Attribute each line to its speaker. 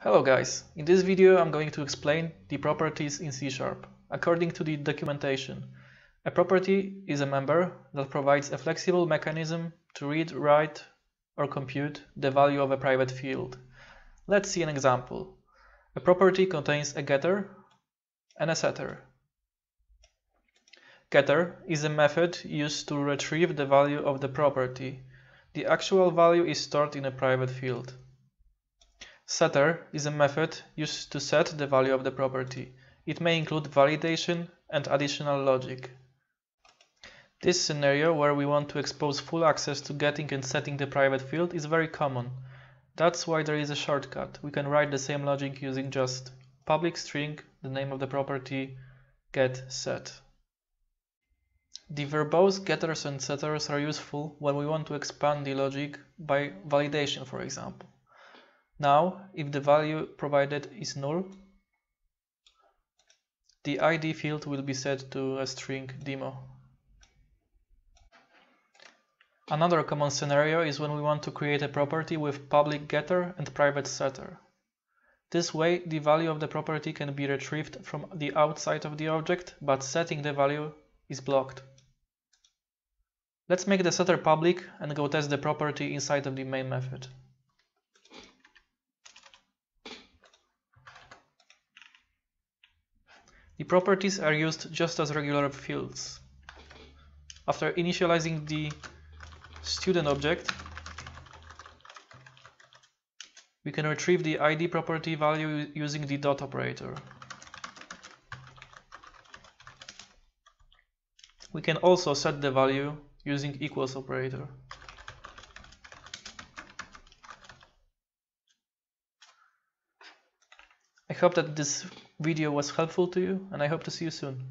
Speaker 1: Hello guys, in this video I'm going to explain the properties in C#. According to the documentation, a property is a member that provides a flexible mechanism to read, write, or compute the value of a private field. Let's see an example. A property contains a getter and a setter. Getter is a method used to retrieve the value of the property. The actual value is stored in a private field. Setter is a method used to set the value of the property. It may include validation and additional logic. This scenario, where we want to expose full access to getting and setting the private field, is very common. That's why there is a shortcut. We can write the same logic using just public string, the name of the property, get, set. The verbose getters and setters are useful when we want to expand the logic by validation, for example. Now, if the value provided is null, the ID field will be set to a string demo. Another common scenario is when we want to create a property with public getter and private setter. This way, the value of the property can be retrieved from the outside of the object, but setting the value is blocked. Let's make the setter public and go test the property inside of the main method. The properties are used just as regular fields. After initializing the student object, we can retrieve the ID property value using the dot operator. We can also set the value using equals operator. I hope that this video was helpful to you, and I hope to see you soon.